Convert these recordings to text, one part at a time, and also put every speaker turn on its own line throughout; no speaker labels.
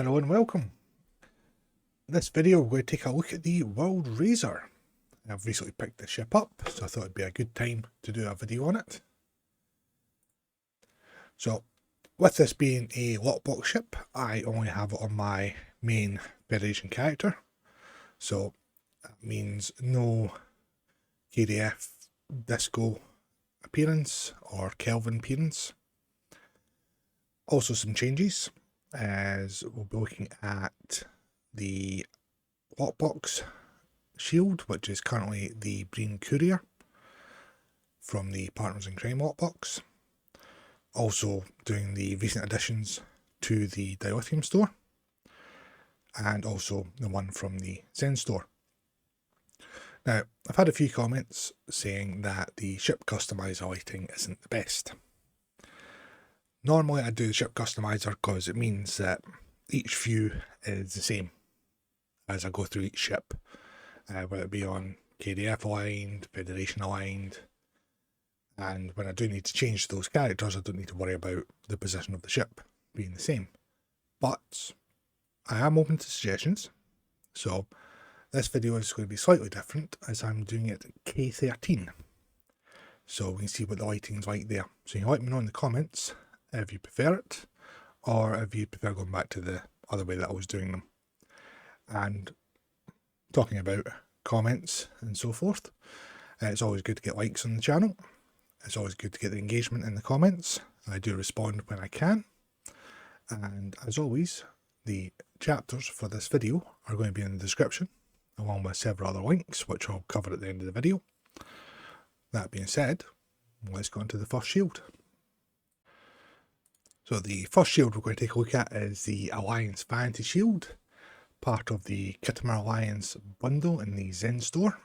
Hello and welcome. In this video we're going to take a look at the World Razer. I've recently picked the ship up, so I thought it'd be a good time to do a video on it. So with this being a lockbox ship, I only have it on my main Federation character. So that means no KDF Disco appearance or Kelvin appearance. Also some changes, as we'll be looking at the lockbox shield, which is currently the Breen Courier from the Partners in Crime lockbox. Also doing the recent additions to the Dilithium store, and also the one from the Zen store. Now, I've had a few comments saying that the ship customizer lighting isn't the best. Normally I do the ship customizer because it means that each view is the same as I go through each ship, whether it be on KDF aligned, Federation aligned, and when I do need to change those characters I don't need to worry about the position of the ship being the same. But I am open to suggestions, so this video is going to be slightly different as I'm doing it K13. So we can see what the lighting's like there. So you can let me know in the comments if you prefer it, or if you prefer going back to the other way that I was doing them. And talking about comments and so forth, it's always good to get likes on the channel. It's always good to get the engagement in the comments. I do respond when I can. And as always, the chapters for this video are going to be in the description, along with several other links, which I'll cover at the end of the video. That being said, let's go on to the first shield. So the first shield we're going to take a look at is the Alliance Vanity shield, part of the Khitomer Alliance bundle in the Zen store.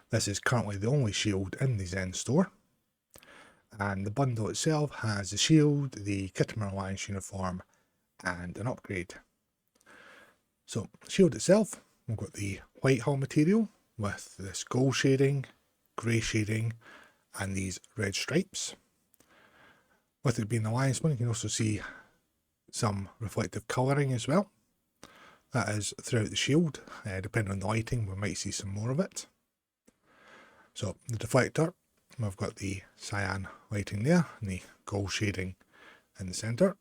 This is currently the only shield in the Zen store, and the bundle itself has the shield, the Khitomer Alliance uniform, and an upgrade. So the shield itself, we've got the white hull material with this gold shading, grey shading, and these red stripes. With it being the Alliance one, you can also see some reflective colouring as well. That is throughout the shield. Depending on the lighting, we might see some more of it. So the deflector, we've got the cyan lighting there, and the gold shading in the centre.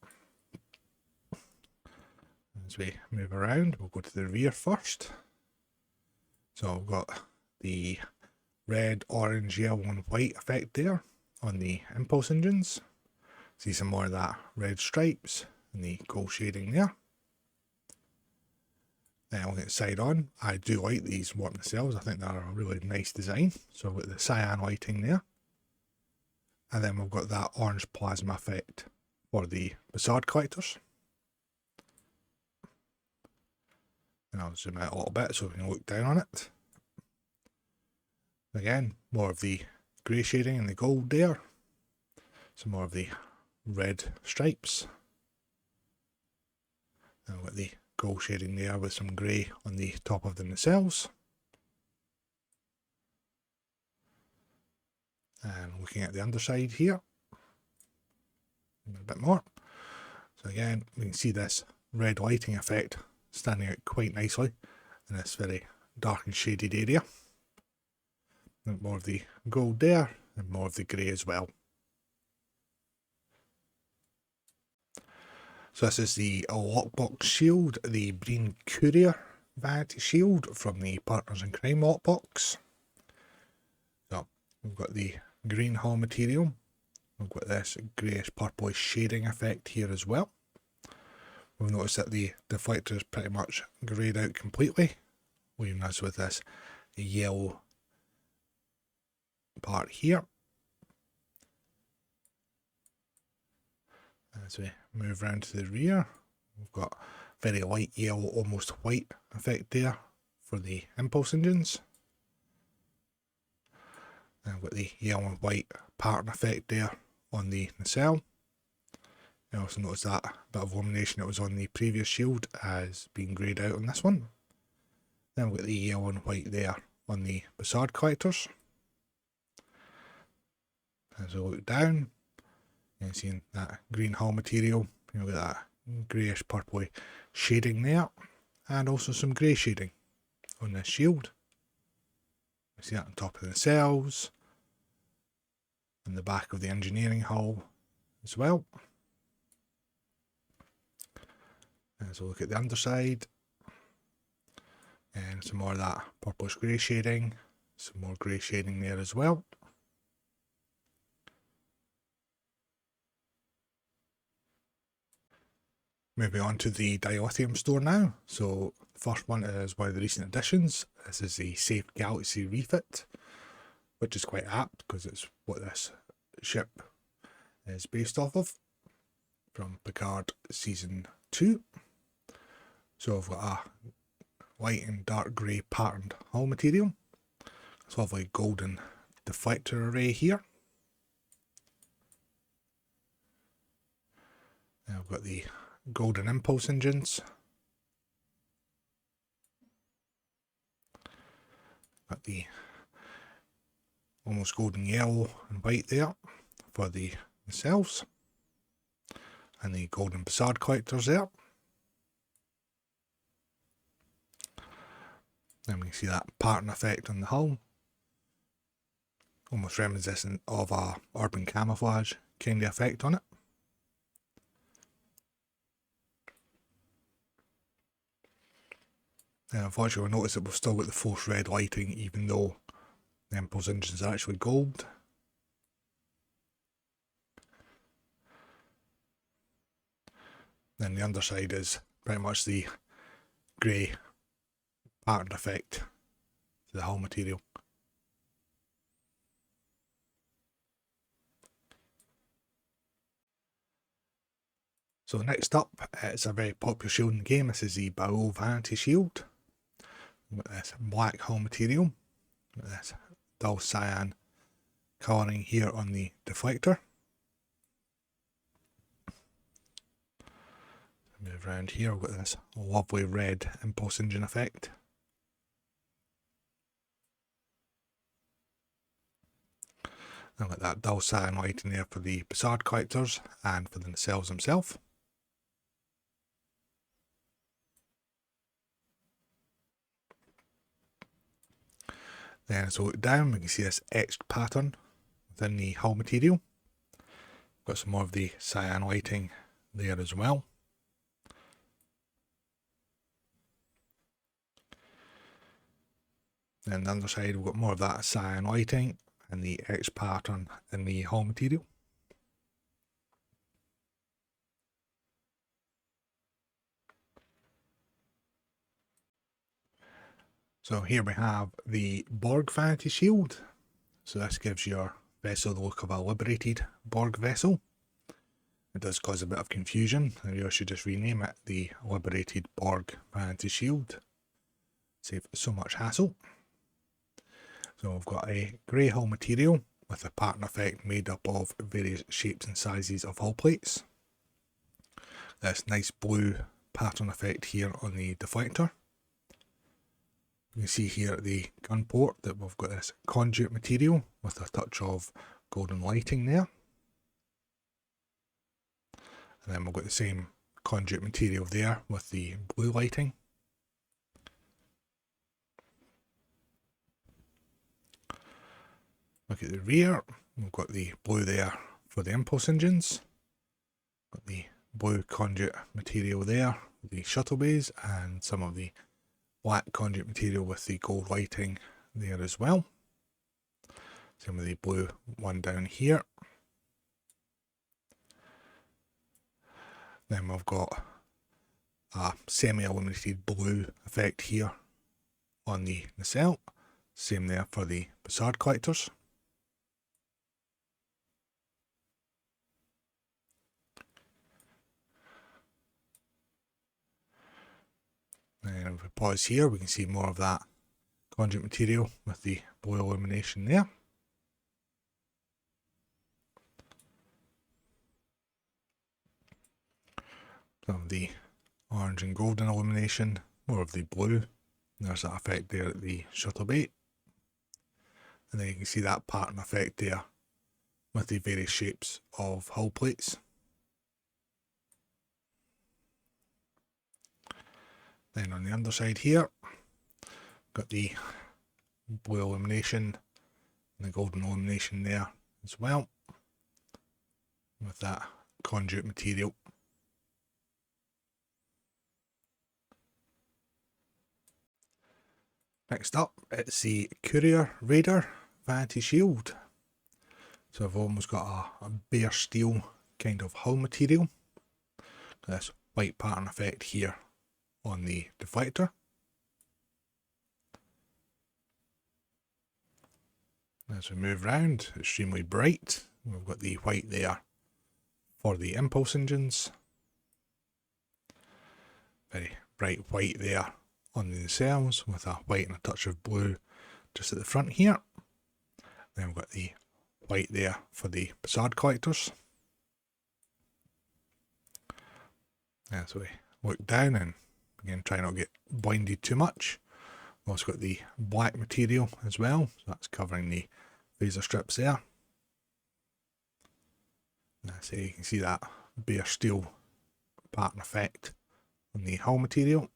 As we move around, we'll go to the rear first. So we've got the red, orange, yellow and white effect there on the impulse engines. See some more of that red stripes and the gold shading there. Then we'll get side on. I do like these warp nacelles. I think they're a really nice design. So we've got the cyan lighting there. And then we've got that orange plasma effect for the Bassard collectors. And I'll zoom out a little bit so we can look down on it. Again, more of the grey shading and the gold there. Some more of the red stripes. And we've got the gold shading there with some grey on the top of the nacelles. And looking at the underside here, a bit more. So again, we can see this red lighting effect standing out quite nicely in this very dark and shaded area. And more of the gold there, and more of the grey as well. So this is the lockbox shield, the Breen Courier Vanity shield from the Partners in Crime lockbox. So we've got the green hull material. We've got this greyish purplish shading effect here as well. We've noticed that the deflector is pretty much greyed out completely, leaving us with this yellow part here. As we move around to the rear, we've got very light yellow, almost white effect there for the impulse engines. And we've got the yellow and white pattern effect there on the nacelle. You also notice that bit of illumination that was on the previous shield has been greyed out on this one. Then we've got the yellow and white there on the Bassard collectors. As we look down, you can see that green hull material, you know, with that greyish purpley shading there, and also some grey shading on this shield. You see that on top of the cells, and the back of the engineering hull as well. And so look at the underside, and some more of that purplish grey shading, some more grey shading there as well. Moving on to the Dilithium store now. So the first one is one of the recent additions. This is the Safe Galaxy Refit, which is quite apt because it's what this ship is based off of from Picard Season 2. So I've got a light and dark grey patterned hull material. This lovely golden deflector array here. And I've got the golden impulse engines. Got the almost golden yellow and white there for the cells. And the golden facade collectors there. Then we can see that pattern effect on the hull. Almost reminiscent of a urban camouflage kind of effect on it. And unfortunately, we'll notice that we've still got the forced red lighting, even though the impulse engines are actually gold. Then the underside is pretty much the grey patterned effect to the hull material. So next up, it's a very popular shield in the game. This is the Vanity shield. With this black hull material, with this dull cyan colouring here on the deflector. Move around here, we've got this lovely red impulse engine effect. And with that dull cyan lighting there for the facade collectors and for the nacelles themselves. Then as we look down, we can see this etched pattern within the hull material. Got some more of the cyan lighting there as well. Then on the underside, we've got more of that cyan lighting and the etched pattern in the hull material. So here we have the Borg Vanity shield. So this gives your vessel the look of a liberated Borg vessel. It does cause a bit of confusion. Maybe I should just rename it the Liberated Borg Vanity shield. Save so much hassle. So we've got a grey hull material with a pattern effect made up of various shapes and sizes of hull plates. This nice blue pattern effect here on the deflector. You can see here at the gun port that we've got this conduit material with a touch of golden lighting there. And then we've got the same conduit material there with the blue lighting. Look at the rear, we've got the blue there for the impulse engines. Got the blue conduit material there, the shuttle bays, and some of the black conduit material with the gold lighting there as well. Same with the blue one down here. Then we've got a semi-illuminated blue effect here on the nacelle. Same there for the facade collectors. And if we pause here, we can see more of that conduit material with the blue illumination there. Some of the orange and golden illumination, more of the blue. There's that effect there at the shuttle bay. And then you can see that pattern effect there with the various shapes of hull plates. Then on the underside here, got the blue illumination and the golden illumination there as well, with that conduit material. Next up, it's the Courier Raider Vanity Shield. So I've almost got a bare steel kind of hull material. This white pattern effect here on the deflector. As we move round, extremely bright. We've got the white there for the impulse engines. Very bright white there on the nacelles with a white and a touch of blue just at the front here. Then we've got the white there for the facade collectors. As we look down and again try not to get blinded too much. We've also got the black material as well, so that's covering the phaser strips there. So you can see that bare steel pattern effect on the hull material.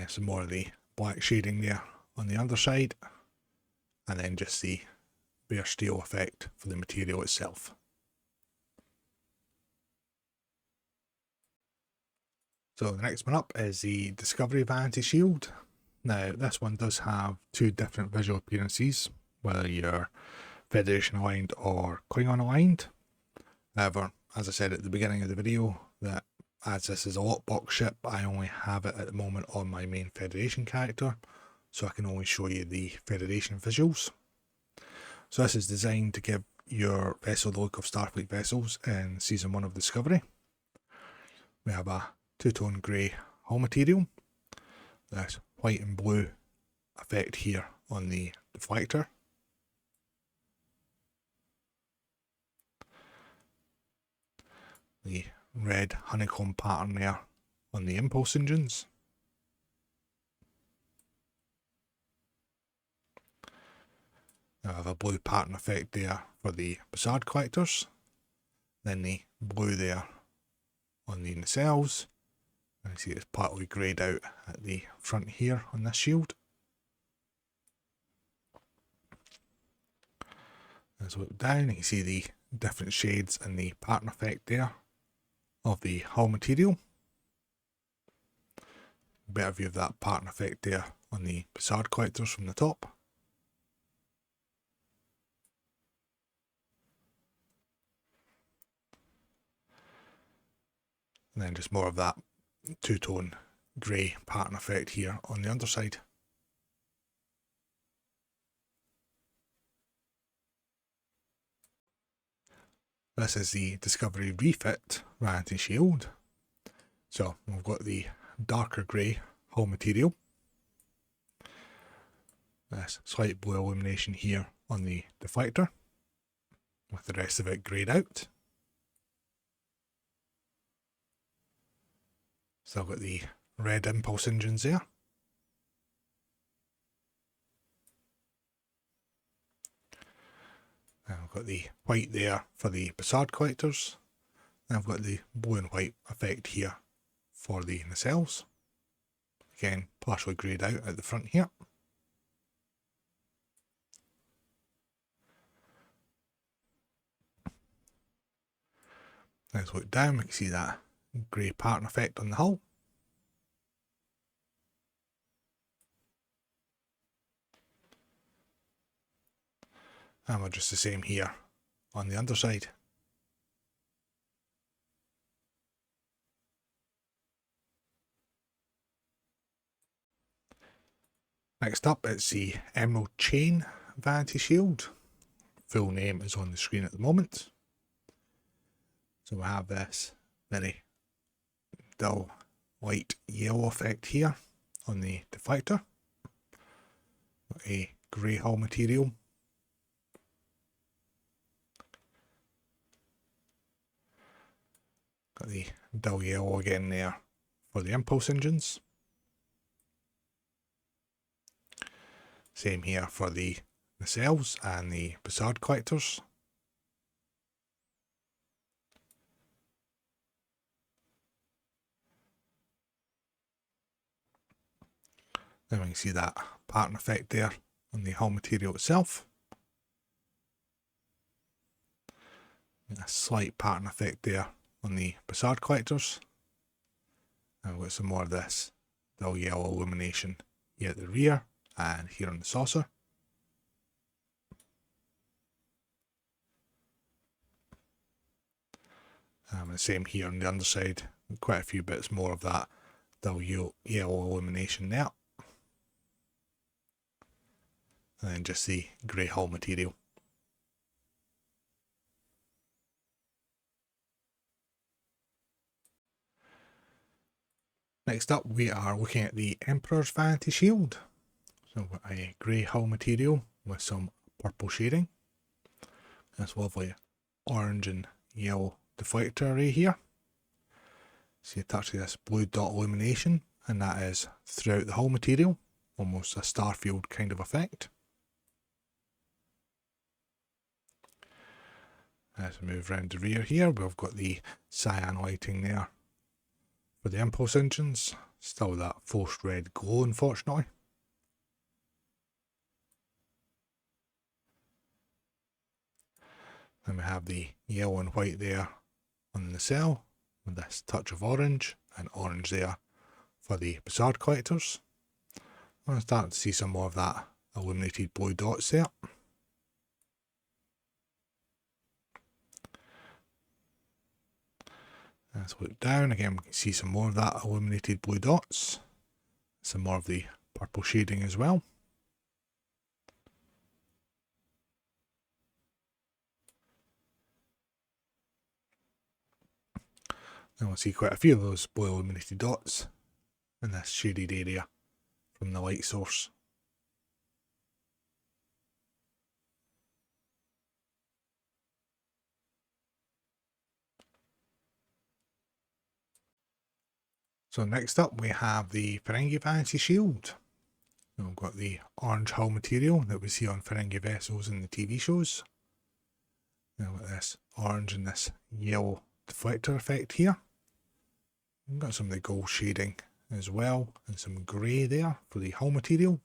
Some more of the black shading there on the underside, and then just the bare steel effect for the material itself. So the next one up is the Discovery Vanity Shield. Now this one does have two different visual appearances, whether you're Federation aligned or Klingon aligned. However, as I said at the beginning of the video, that as this is a lockbox ship, I only have it at the moment on my main Federation character, so I can only show you the Federation visuals. So this is designed to give your vessel the look of Starfleet vessels in Season 1 of Discovery. We have a two-tone grey hull material, this white and blue effect here on the deflector. The red honeycomb pattern there on the impulse engines. Now I have a blue pattern effect there for the facade collectors. Then the blue there on the nacelles. And you see it's partly greyed out at the front here on this shield. As we look down, you can see the different shades and the pattern effect there of the hull material. Better view of that pattern effect there on the facade collectors from the top. And then just more of that two-tone grey pattern effect here on the underside. This is the Discovery Refit Vanity Shield. So we've got the darker grey hull material. This slight blue illumination here on the deflector, with the rest of it greyed out. Still got the red impulse engines there. And I've got the white there for the facade collectors. And I've got the blue and white effect here for the nacelles. Again, partially greyed out at the front here. Let's look down, we can see that grey pattern effect on the hull. And we're just the same here on the underside. Next up, it's the Emerald Chain Vanity Shield. Full name is on the screen at the moment. So we have this very dull light yellow effect here on the deflector. Got a grey hull material. Got the dull yellow again there for the impulse engines. Same here for the nacelles and the facade collectors. Then we can see that pattern effect there on the hull material itself. A slight pattern effect there on the facade collectors. And we've got some more of this dull yellow illumination here at the rear and here on the saucer. The same here on the underside, quite a few bits more of that dull yellow illumination there. And then just the grey hull material. Next up we are looking at the Emperor's Vanity Shield. So a grey hull material with some purple shading. This lovely orange and yellow deflector array here. See attached to this blue dot illumination, and that is throughout the hull material, almost a starfield kind of effect. As we move around the rear here, we've got the cyan lighting there for the impulse engines. Still that forced red glow, unfortunately. Then we have the yellow and white there on the nacelle, with this touch of orange, and orange there for the facade collectors. I'm starting to see some more of that illuminated blue dots there. Let's look down, again we can see some more of that illuminated blue dots, some more of the purple shading as well. And we'll see quite a few of those blue illuminated dots in this shaded area from the light source. So next up we have the Ferengi Vanity Shield. So we've got the orange hull material that we see on Ferengi vessels in the TV shows. Now we've got this orange and this yellow deflector effect here. We've got some of the gold shading as well, and some grey there for the hull material.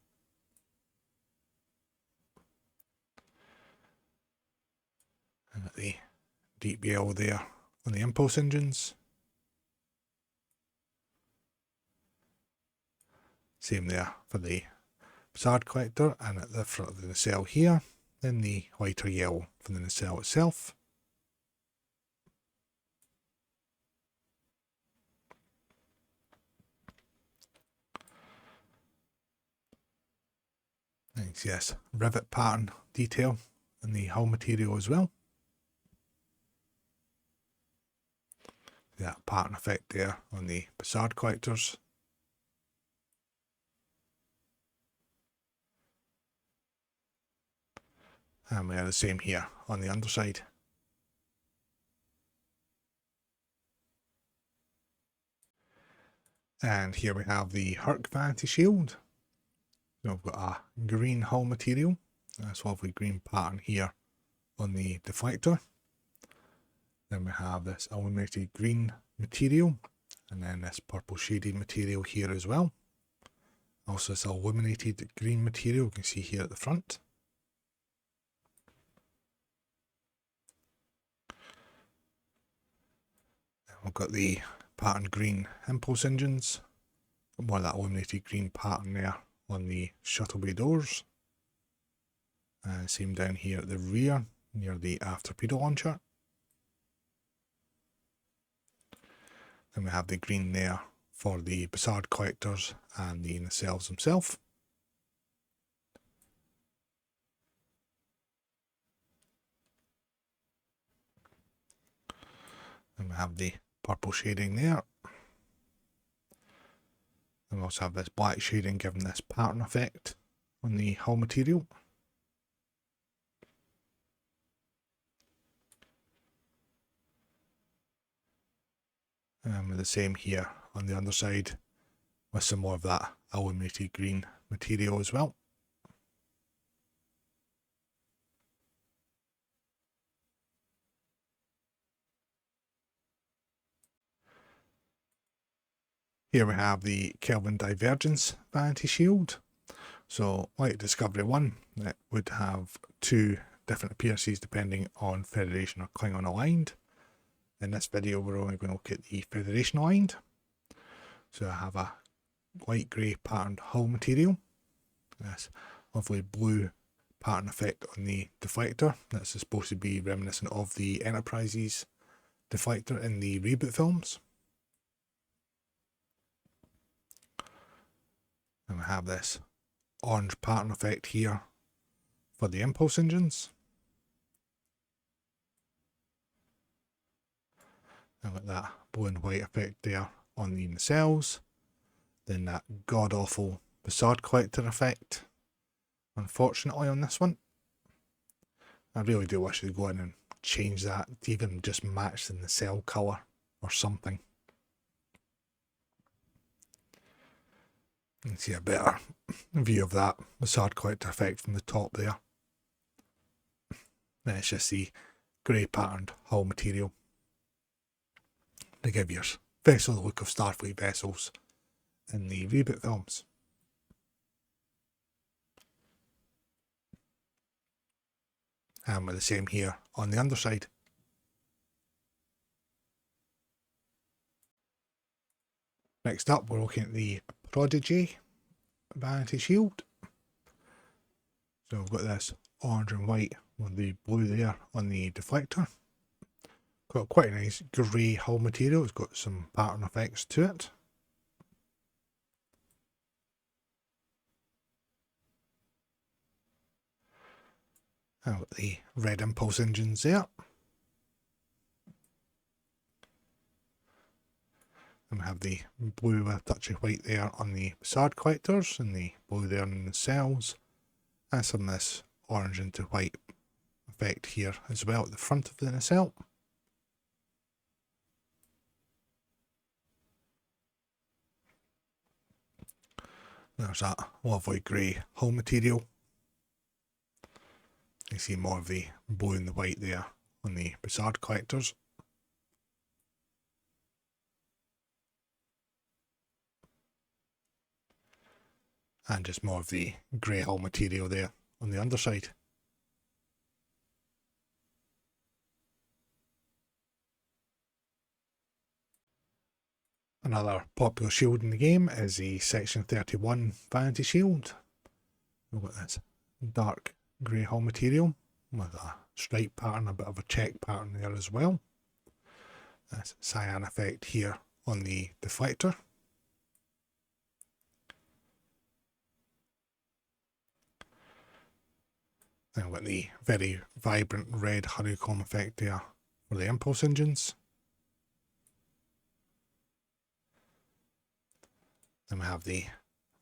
And the deep yellow there on the impulse engines. Same there for the facade collector, and at the front of the nacelle here, then the lighter yellow for the nacelle itself. And you can see this rivet pattern detail in the hull material as well. That pattern effect there on the facade collectors. And we are the same here on the underside. And here we have the Hur'q Vanity Shield. So we've got a green hull material, this lovely green pattern here on the deflector. Then we have this illuminated green material, and then this purple shaded material here as well. Also this illuminated green material you can see here at the front. Then we've got the pattern green impulse engines, more of that illuminated green pattern there on the shuttle bay doors. And same down here at the rear near the after torpedo launcher. Then we have the green there for the facade collectors and the nacelles themselves. Then we have the purple shading there. And we also have this black shading giving this pattern effect on the hull material. And with the same here on the underside with some more of that illuminated green material as well. Here we have the Kelvin Divergence Vanity Shield. So, like Discovery 1, it would have two different appearances depending on Federation or Klingon aligned. In this video, we're only going to look at the Federation aligned. So I have a light grey patterned hull material. This lovely blue pattern effect on the deflector. This is supposed to be reminiscent of the Enterprise's deflector in the reboot films. And we have this orange pattern effect here for the impulse engines. And with that blue and white effect there on the nacelles. Then that god awful facade collector effect, unfortunately, on this one. I really do wish they'd go in and change that to even just match the nacelle colour or something. You can see a better view of that facade collector effect from the top there. Then it's just the grey patterned hull material to give your vessel the look of Starfleet vessels in the reboot films. And with the same here on the underside. Next up, we're looking at the Prodigy Vanity Shield. So we've got this orange and white with the blue there on the deflector. Got quite a nice grey hull material, it's got some pattern effects to it. And got the red impulse engines there. And we have the blue with a touch of white there on the facade collectors, and the blue there on the nacelles, and some of this orange into white effect here as well at the front of the nacelle. There's that lovely grey hull material. You see more of the blue and the white there on the facade collectors. And just more of the grey hull material there on the underside. Another popular shield in the game is the Section 31 Vanity Shield. We've got this dark grey hull material with a stripe pattern, a bit of a check pattern there as well. This cyan effect here on the deflector. Then we've got the very vibrant red honeycomb effect there for the impulse engines. Then we have the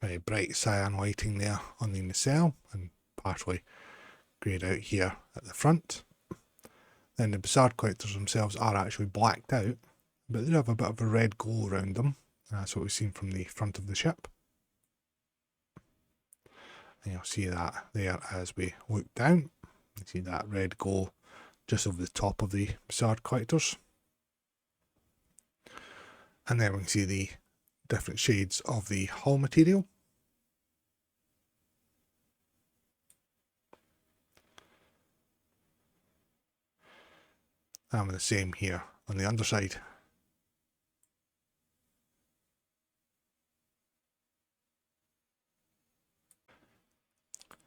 very bright cyan lighting there on the nacelle and partially greyed out here at the front. Then the facade collectors themselves are actually blacked out, but they have a bit of a red glow around them. That's what we've seen from the front of the ship. And you'll see that there as we look down. You see that red glow just over the top of the facade collectors. And then we can see the different shades of the hull material. And the same here on the underside.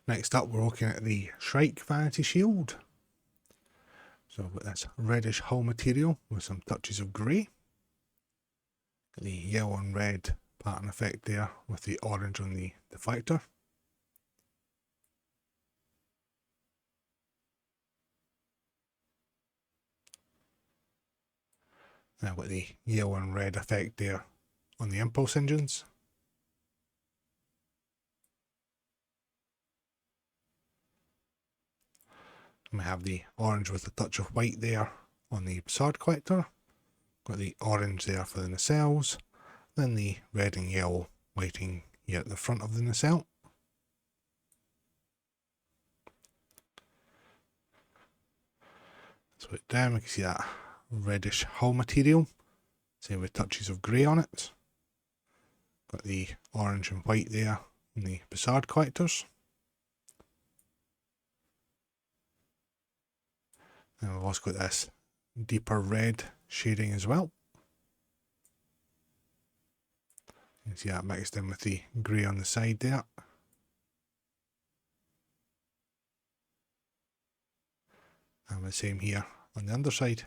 Next up, we're looking at the Shrike Vanity Shield. So we've got this reddish hull material with some touches of grey. The yellow and red pattern effect there with the orange on the deflector. Now with the yellow and red effect there on the impulse engines. And we have the orange with a touch of white there on the facade collector. Got the orange there for the nacelles. Then the red and yellow lighting here at the front of the nacelle. So it down, we can see that reddish hull material, say with touches of grey on it. Got the orange and white there in the Bassard collectors. And we've also got this deeper red shading as well. You can see that mixed in with the grey on the side there. And the same here on the underside.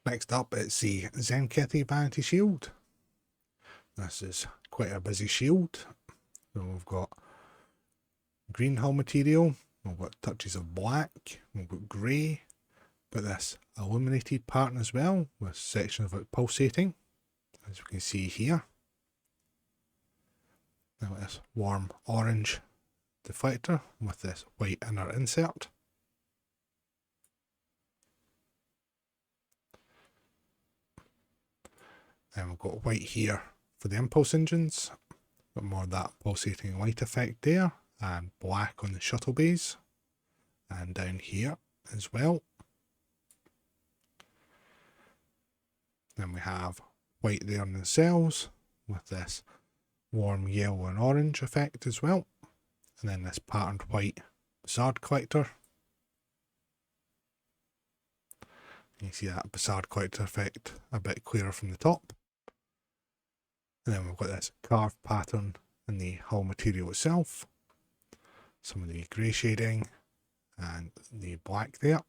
Next up, it's the Tzenkethi Vanity Shield. This is quite a busy shield. So we've got green hull material, we've got touches of black, we've got grey, got this illuminated pattern as well, with sections of it pulsating, as you can see here. Now this warm orange deflector with this white inner insert. Then we've got white here for the impulse engines, got more of that pulsating light effect there, and black on the shuttle bays, and down here as well. Then we have white there on the cells, with this warm yellow and orange effect as well, and then this patterned white Bassard collector. You see that Bassard collector effect a bit clearer from the top. And then we've got this carved pattern in the hull material itself, some of the grey shading and the black there.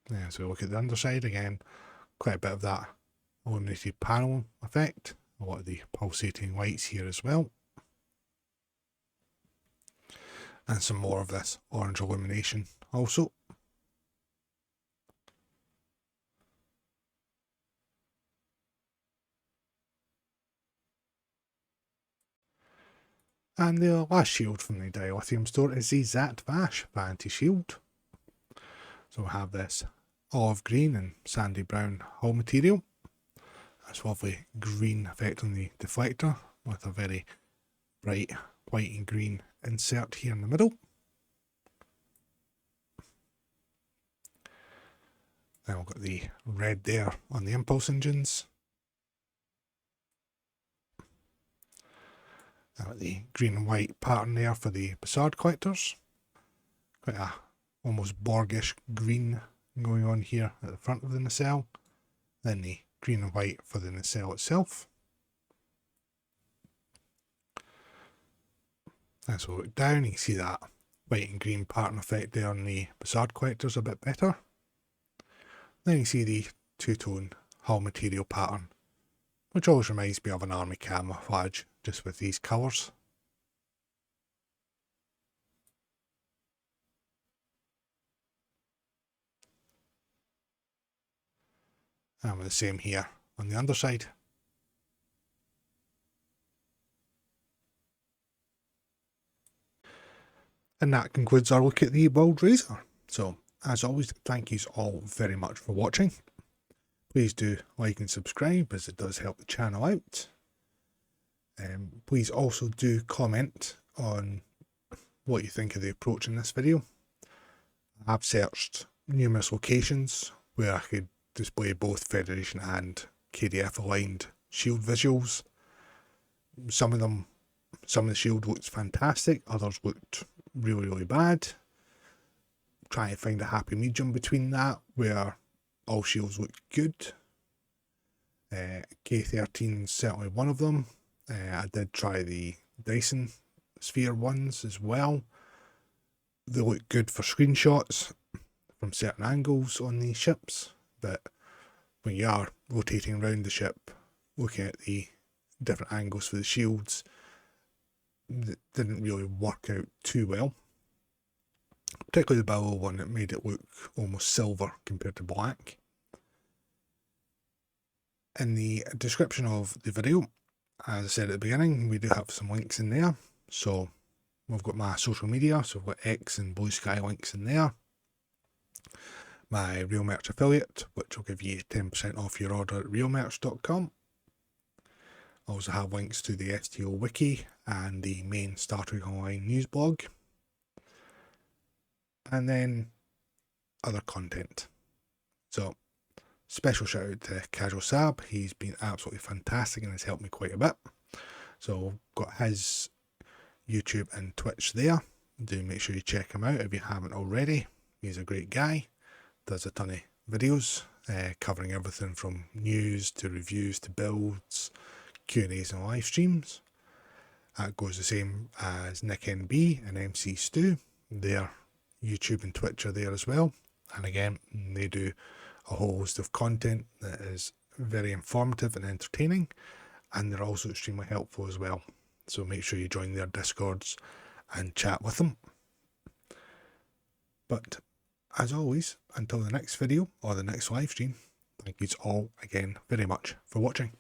Yeah, so we look at the underside again, quite a bit of that illuminated panel effect, a lot of the pulsating lights here as well. And some more of this orange illumination also. And the last shield from the Dilithium store is the Zhat Vash Vanity Shield. So we have this olive green and sandy brown hull material. That's lovely green effect on the deflector with a very bright white and green insert here in the middle. Then we've got the red there on the impulse engines. Now the green and white pattern there for the Bassard collectors. Quite a almost Borgish green going on here at the front of the nacelle. Then the green and white for the nacelle itself. As we look down, you can see that white and green pattern effect there on the Bassard collectors a bit better. Then you see the two-tone hull material pattern, which always reminds me of an army camouflage, just with these colours. And with the same here on the underside. And that concludes our look at the World Razer. So, as always, thank you all very much for watching. Please do like and subscribe, as it does help the channel out. Please also do comment on what you think of the approach in this video. I've searched numerous locations where I could display both Federation and KDF aligned shield visuals. Some of the shield looked fantastic, others looked really bad. Try and find a happy medium between that, where all shields looked good. K13 is certainly one of them. I did try the Dyson Sphere ones as well. They look good for screenshots from certain angles on these ships, but when you are rotating around the ship, looking at the different angles for the shields, that didn't really work out too well. Particularly the Billow one, it made it look almost silver compared to black. In the description of the video, as I said at the beginning, we do have some links in there. So we've got my social media, so we've got X and Blue Sky links in there. my Real Merch affiliate, which will give you 10% off your order at realmerch.com. I also have links to the STO wiki and the main Star Trek Online news blog, and then other content. So, special shout out to Casual Sab. He's been absolutely fantastic and has helped me quite a bit. So, got his YouTube and Twitch there. Do make sure you check him out if you haven't already. He's a great guy. Does a ton of videos covering everything from news to reviews to builds, Q&As and live streams. That goes the same as Nick NB and MC Stu. Their YouTube and Twitch are there as well. And again, they do a whole host of content that is very informative and entertaining. And they're also extremely helpful as well. So make sure you join their Discords and chat with them. But as always, until the next video or the next live stream, thank you all again very much for watching.